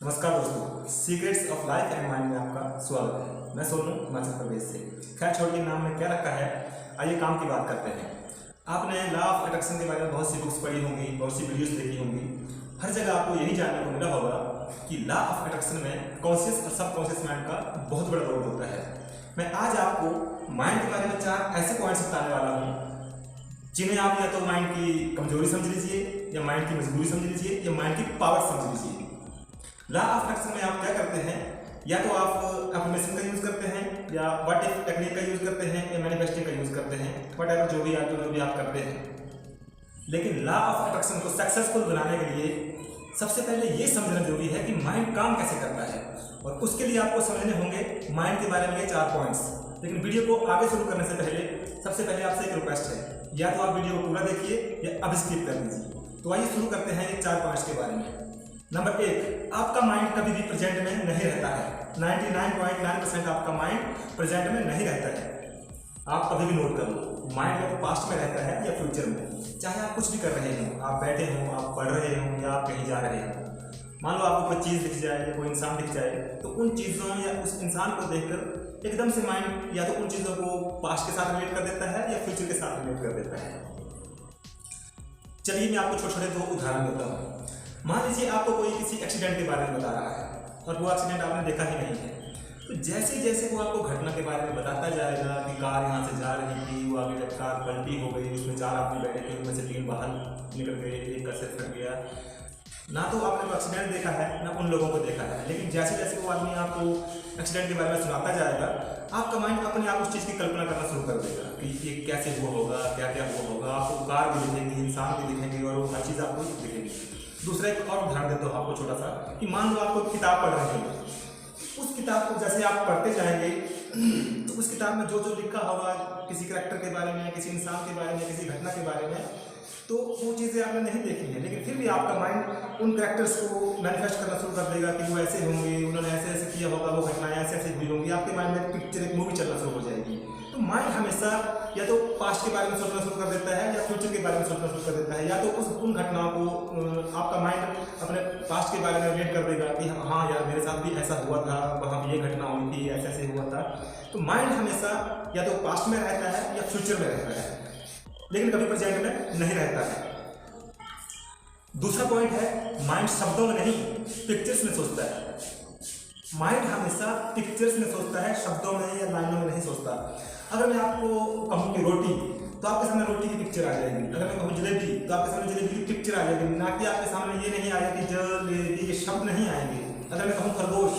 नमस्कार दोस्तों, secrets of life and mind में आपका स्वागत है। मैं सोनू हिमाचल प्रदेश से। खैर छोड़िए, नाम में क्या रखा है, आइए काम की बात करते हैं। आपने लॉ ऑफ अट्रैक्शन के बारे में बहुत सी बुक्स पढ़ी होंगी, बहुत सी वीडियोस देखी होंगी। हर जगह आपको यही जानने को मिला होगा कि लॉ ऑफ अट्रैक्शन में कॉन्शियस और सबकॉन्शियस माइंड का बहुत बड़ा रोल होता है। मैं आज आपको माइंड के बारे में 4 ऐसे पॉइंट्स बताने वाला हूँ जिन्हें आप या तो माइंड की कमजोरी समझ लीजिए, या माइंड की मजबूरी समझ लीजिए, या माइंड की पावर समझ लीजिए। लॉ ऑफ अट्रैक्शन में आप क्या करते हैं, या तो आप अफर्मेशन का यूज करते हैं, या व्हाट इफ टेक्निक का यूज करते हैं, या मैनिफेस्टिंग का यूज करते हैं, व्हाटएवर जो भी आप करते हैं। लेकिन लॉ ऑफ अट्रैक्शन को सक्सेसफुल बनाने के लिए सबसे पहले ये समझना जरूरी है कि माइंड काम कैसे करता है, और उसके लिए आपको समझने होंगे माइंड के बारे में ये 4 पॉइंट्स। लेकिन वीडियो को आगे शुरू करने से पहले सबसे पहले आपसे एक रिक्वेस्ट है, या तो आप वीडियो को पूरा देखिए या अब स्किप कर दीजिए। तो आइए शुरू करते हैं ये 4 पॉइंट्स के बारे में। नंबर 1, आपका माइंड कभी भी प्रेजेंट में नहीं रहता है। 99.9% आपका माइंड प्रेजेंट में नहीं रहता है। आप कभी भी नोट कर लो, माइंड या तो पास्ट में रहता है या फ्यूचर में। चाहे आप कुछ भी कर रहे हो, आप बैठे हो, आप पढ़ रहे हो, या आप कहीं जा रहे हो। मान लो आपको कोई चीज़ दिख जाए या कोई इंसान दिख जाए, तो उन चीज़ों या उस इंसान को देखकर एकदम से माइंड या तो उन चीज़ों को पास्ट के साथ रिलेट कर देता है या फ्यूचर के साथ रिलेट कर देता है। चलिए मैं आपको छोटे छोटे 2 उदाहरण देता हूँ। मान लीजिए आपको कोई किसी एक्सीडेंट के बारे में बता रहा है, और वो एक्सीडेंट आपने देखा ही नहीं है। तो जैसे जैसे वो आपको घटना के बारे में बताता जाएगा कि कार यहाँ से जा रही थी, वो आगे जब कार पलटी हो गई, उसमें 4 आदमी बैठे थे, उनमें से 3 बाहर निकल गए, एक का सिर फट गया। ना तो आपने वो एक्सीडेंट देखा है, ना उन लोगों को देखा है। लेकिन जैसे जैसे वो आदमी आपको एक्सीडेंट के बारे में सुनाता जाएगा, आपका माइंड अपने आप उस चीज़ की कल्पना करना शुरू कर देगा कि ये कैसे हुआ होगा, क्या क्या हुआ होगा। आपको कार भी दिखेगी, इंसान भी दिखेंगे, और वो हर चीज़ आपको दिखेगी। दूसरा एक और उदाहरण देता हूँ आपको छोटा सा, कि मान लो आपको किताब पढ़ रहे हैं। उस किताब को जैसे आप पढ़ते जाएंगे तो उस किताब में जो जो लिखा होगा किसी करैक्टर के बारे में, किसी इंसान के बारे में, किसी घटना के बारे में, तो वो चीज़ें आपने नहीं देखी है। लेकिन फिर भी आपका माइंड उन करैक्टर्स को मैनिफेस्ट करना शुरू कर देगा कि वो ऐसे होंगे, उन्होंने ऐसे ऐसे किया होगा, वो घटनाएं ऐसे ऐसे हुई होंगी। आपके माइंड में एक पिक्चर, एक मूवी चलना शुरू हो जाएगी। तो माइंड हमेशा या तो पास्ट के बारे में सोचना शुरू कर देता है, या फ्यूचर के बारे में सोचना शुरू कर देता है। या तो उन घटनाओं को आपका माइंड अपने पास्ट के बारे में रिलेट कर देगा कि हाँ यार, मेरे साथ भी ऐसा हुआ था, वहाँ भी ये घटना हुई थी, ऐसे ऐसे हुआ था। तो माइंड हमेशा या तो पास्ट में रहता है या फ्यूचर में रहता है, लेकिन कभी प्रेजेंट में नहीं रहता है। दूसरा पॉइंट है, माइंड शब्दों में नहीं, पिक्चर्स में सोचता है। माइंड हमेशा पिक्चर्स में सोचता है, शब्दों में या लाइनों में नहीं सोचता। अगर मैं आपको कहूँ कि रोटी, तो आपके सामने रोटी की पिक्चर आ जाएगी। अगर मैं कहूँ जलेबी, तो आपके सामने जलेबी की पिक्चर आ जाएगी, ना कि आपके सामने ये नहीं आएगा कि जलेबी, ये शब्द नहीं आएंगे। अगर मैं कहूँ खरगोश,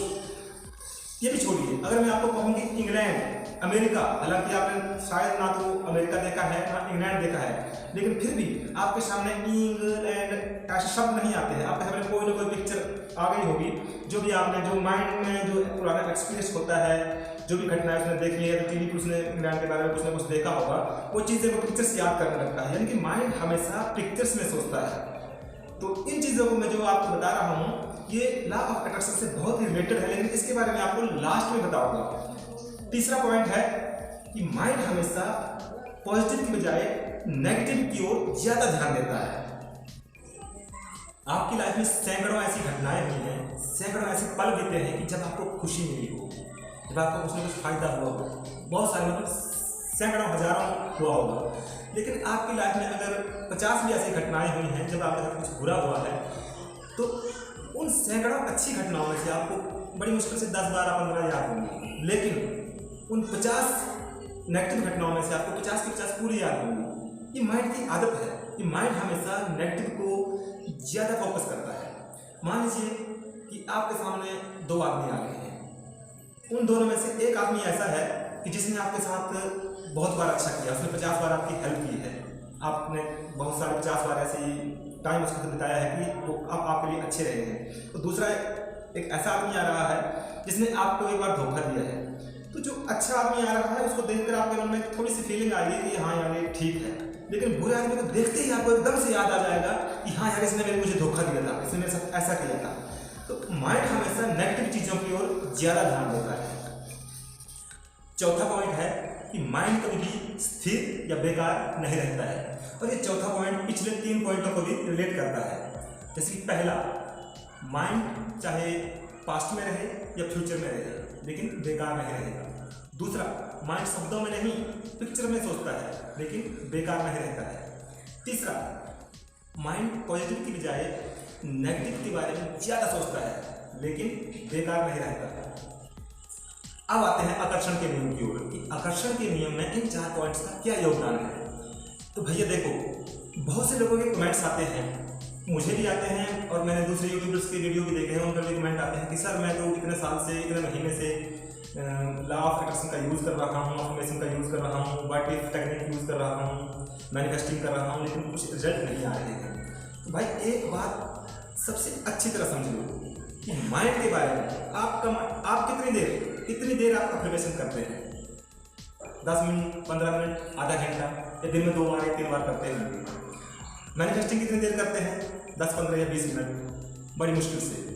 ये भी छोड़िए। अगर मैं आपको कहूँ कि इंग्लैंड, अमेरिका, हालांकि आपने शायद ना तो अमेरिका देखा है ना इंग्लैंड देखा है, लेकिन फिर भी आपके सामने इंग्लैंड ऐसे शब्द नहीं आते हैं। आपके सामने कोई ना कोई पिक्चर आ गई होगी, जो भी आपने, जो माइंड में जो पुराना एक्सपीरियंस होता है, जो भी घटनाएं उसने देखी है, तो टीवी पर उसने इंग्लैंड के बारे में कुछ ना कुछ देखा होगा, वो चीज़ें वो पिक्चर्स याद करने लगता है। यानी कि माइंड हमेशा पिक्चर्स में सोचता है। तो इन चीज़ों को मैं जो आपको बता रहा हूँ, ये लॉ ऑफ अट्रैक्शन से बहुत ही रिलेटेड है, लेकिन इसके बारे में आपको लास्ट में बताऊंगा। तीसरा पॉइंट है कि माइंड हमेशा पॉजिटिव की बजाय नेगेटिव की ओर ज्यादा ध्यान देता है। आपकी लाइफ में सैकड़ों ऐसी घटनाएं हुई हैं, सैकड़ों ऐसे पल बीते हैं कि जब आपको खुशी मिली हो, जब आपको कुछ ना कुछ फायदा हुआ हो, बहुत सारे मतलब सैकड़ों हजारों हुआ होगा। लेकिन आपकी लाइफ में अगर 50 भी ऐसी घटनाएं हुई हैं जब आपके साथ कुछ बुरा हुआ है, तो उन सैकड़ों अच्छी घटनाओं में से आपको बड़ी मुश्किल से 10, 12, 15 याद होंगी। लेकिन उन 50 नेगेटिव घटनाओं में से आपको 50 की 50 पूरी याद होंगी। ये माइंड की आदत है कि माइंड हमेशा नेगेटिव को ज़्यादा फोकस करता है। मान लीजिए कि आपके सामने 2 आदमी आ गए हैं। उन दोनों में से एक आदमी ऐसा है कि जिसने आपके साथ बहुत बार अच्छा किया, उसने 50 बार आपकी हेल्प की है, आपने बहुत सारे 50 बार ऐसी टाइम उसके साथ बिताया है कि वो अब आपके लिए अच्छे रहे हैं। तो दूसरा एक ऐसा आदमी आ रहा है जिसने आपको एक बार धोखा दिया है। तो जो अच्छा आदमी आ रहा है उसको देखकर आपके मन में थोड़ी सी फीलिंग आ गई कि हाँ यार ये ठीक है, लेकिन बुरे आदमी को देखते ही आपको एकदम से याद आ जाएगा कि हाँ यार इसने मुझे धोखा दिया था, इसने मेरे साथ ऐसा किया था। तो माइंड हमेशा नेगेटिव चीज़ों की ओर ज़्यादा ध्यान देता है। चौथा पॉइंट है कि माइंड कभी भी स्थिर या बेकार नहीं रहता है, और ये चौथा पॉइंट पिछले 3 पॉइंटों को भी रिलेट करता है। जैसे कि पहला, माइंड चाहे पास्ट में रहे या फ्यूचर में रहे, लेकिन बेकार नहीं रहेगा। दूसरा, माइंड शब्दों में नहीं पिक्चर में सोचता है, लेकिन बेकार नहीं रहता है। तीसरा, माइंड पॉजिटिव की बजाय नेगेटिव के बारे में ज़्यादा सोचता है, लेकिन बेकार नहीं रहता। अब आते हैं आकर्षण के नियम की ओर कि आकर्षण के नियम में इन 4 पॉइंट्स का क्या योगदान है। तो भैया देखो, बहुत से लोगों के कमेंट्स आते हैं, मुझे भी आते हैं और मैंने दूसरे यूट्यूबर्स के वीडियो भी देखे हैं, उनका भी कमेंट आते हैं कि सर मैं तो इतने साल से, इतने महीने से लॉ ऑफ अट्रैक्शन का यूज़ कर रहा हूँ, अफर्मेशन का यूज़ कर रहा हूँ, व्हाट इफ टेक्निक यूज़ कर रहा हूँ, मैनिफेस्टिंग कर रहा हूँ, लेकिन कुछ रिजल्ट नहीं आ रहे हैं। तो भाई एक बात सबसे अच्छी तरह समझ लो कि माइंड के बारे में आप कितनी देर आप अफर्मेशन करते हैं। 10 मिनट, 15 मिनट, आधा घंटा, या दिन में 2 बार या 3 बार करते हैं। मैनिफेस्टिंग कितनी देर करते हैं? 10, 15 या 20 मिनट, बड़ी मुश्किल से।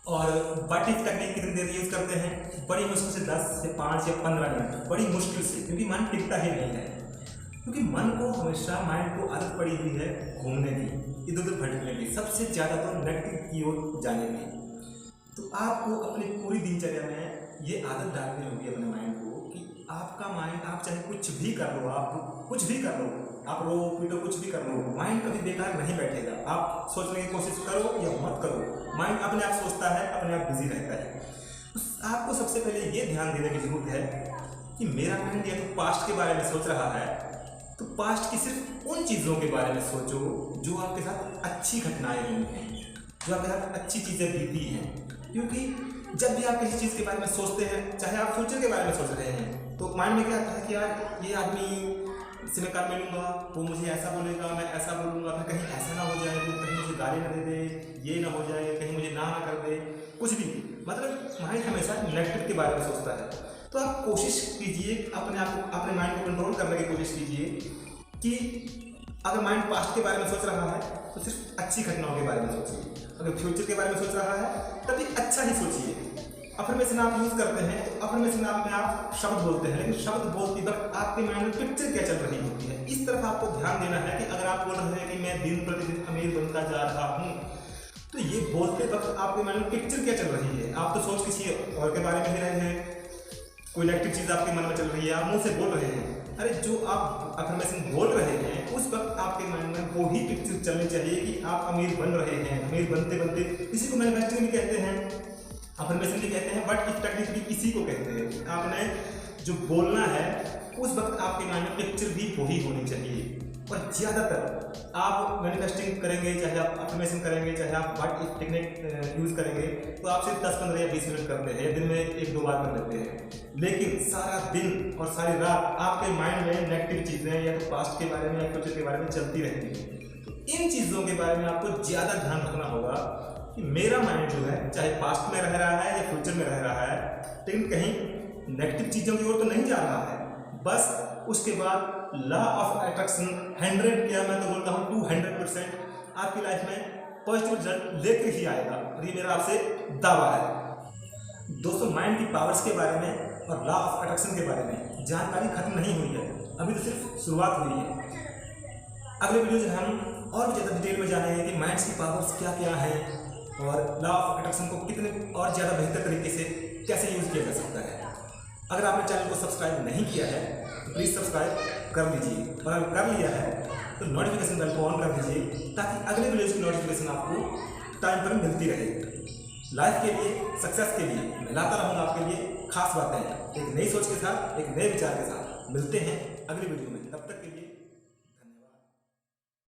और व्हाट इफ टेक्निक कितनी देर यूज़ करते हैं? बड़ी मुश्किल से 10 से 5 या 15 मिनट, बड़ी मुश्किल से, क्योंकि मन टिकता ही नहीं है। क्योंकि मन को हमेशा, माइंड को आदत पड़ी हुई है घूमने की, इधर उधर भटकने की, सबसे ज़्यादा तो नेगेटिव की ओर जाने की। तो आपको अपनी पूरी दिनचर्या में ये आदत डालनी होगी अपने माइंड को कि आपका माइंड, आप चाहे कुछ भी कर लो, आप कुछ भी कर लो, आप रो पीटो, कुछ भी कर लो, माइंड कभी बेकार नहीं बैठेगा। आप सोचने की कोशिश करो या मत करो, माइंड अपने आप सोचता है, अपने आप बिजी रहता है। तो आपको सबसे पहले ये ध्यान देने की जरूरत है कि मेरा माइंड या तो पास्ट के बारे में सोच रहा है, तो पास्ट की सिर्फ उन चीज़ों के बारे में सोचो जो आपके साथ अच्छी घटनाएं हुई हैं, जो आपके साथ अच्छी चीज़ें बीती हैं। क्योंकि जब भी आप किसी चीज़ के बारे में सोचते हैं, चाहे आप फ्यूचर के बारे में सोच रहे हैं, तो माइंड में क्या आता है कि यार ये आदमी से मैं कल मिलूंगा, वो मुझे ऐसा बोलेगा, मैं ऐसा बोलूँगा, फिर कहीं ऐसा ना हो जाए, वो कहीं मुझे गाली ना दे दे, ये ना हो जाए, कहीं मुझे ना कर दे, कुछ भी। मतलब माइंड हमेशा नेगेटिव के बारे में सोचता है। तो आप कोशिश कीजिए अपने आप को, अपने माइंड को कंट्रोल करने की कोशिश कीजिए कि अगर माइंड पास्ट के बारे में सोच रहा है तो सिर्फ अच्छी घटनाओं के बारे में सोचिए, अगर फ्यूचर के बारे में सोच रहा है तभी अच्छा ही सोचिए। अफर्मेशन आप यूज़ करते हैं तो अफर्मेशन में आप शब्द बोलते हैं, लेकिन शब्द बोलते वक्त आपके माइंड में पिक्चर क्या चल रही होती है, इस तरफ आपको ध्यान देना है। कि अगर आप बोल रहे हैं कि मैं दिन प्रतिदिन अमीर बनता जा रहा हूँ, तो ये बोलते वक्त आपके माइंड में पिक्चर क्या चल रही है? आप तो सोच किसी और के बारे में ही रहे हैं, कोई नेगेटिव चीज़ आपके मन में चल रही है, आप मुंह से बोल रहे हैं। अरे जो आप अफर्मेशन बोल रहे हैं उस वक्त आपके माइंड में वो ही पिक्चर चलनी चाहिए कि आप अमीर बन रहे हैं। अमीर बनते बनते, इसी को मैनिफेस्टिंग भी कहते हैं, अफर्मेशन भी कहते हैं, बट इस टेक्निक भी इसी को कहते हैं। आपने जो बोलना है उस वक्त आपके माइंड में पिक्चर भी वही होनी चाहिए। और ज़्यादातर आप मैनिफेस्टिंग करेंगे, चाहे आप अफर्मेशन करेंगे, चाहे आप व्हाट इफ टेक्निक यूज़ करेंगे, तो आप सिर्फ 10, 15 या 20 मिनट करते हैं, दिन में 1-2 बार कर लेते हैं। लेकिन सारा दिन और सारी रात आपके माइंड में नेगेटिव चीज़ें या तो पास्ट के बारे में या फ्यूचर के बारे में चलती रहती हैं। तो इन चीज़ों के बारे में आपको ज़्यादा ध्यान रखना होगा कि मेरा माइंड जो है चाहे पास्ट में रह रहा है या फ्यूचर में रह रहा है, लेकिन कहीं नेगेटिव चीज़ों की ओर तो नहीं जा रहा है। बस उसके बाद लॉ ऑफ अट्रैक्शन 100 क्या, मैं तो बोलता हूँ 200% आपकी लाइफ में पॉजिटिव रिजल्ट लेकर ही आएगा। और ये मेरा आपसे दावा है। दोस्तों, माइंड की पावर्स के बारे में और लॉ ऑफ अट्रैक्शन के बारे में जानकारी खत्म नहीं हुई है, अभी तो सिर्फ शुरुआत हुई है। अगले वीडियो में हम और भी ज़्यादा डिटेल में जानेंगे कि माइंड्स की पावर्स क्या क्या है और लॉ ऑफ अट्रैक्शन को कितने और ज़्यादा बेहतर तरीके से कैसे यूज़ किया जा सकता है। अगर आपने चैनल को सब्सक्राइब नहीं किया है तो प्लीज़ सब्सक्राइब कर लीजिए, और अगर कर लिया है तो नोटिफिकेशन बेल को ऑन कर दीजिए ताकि अगले वीडियोज़ की नोटिफिकेशन आपको टाइम पर मिलती रहे। लाइफ के लिए, सक्सेस के लिए मैं लाता रहूँगा आपके लिए खास बातें, एक नई सोच के साथ, एक नए विचार के साथ। मिलते हैं अगले वीडियो में, तब तक के लिए।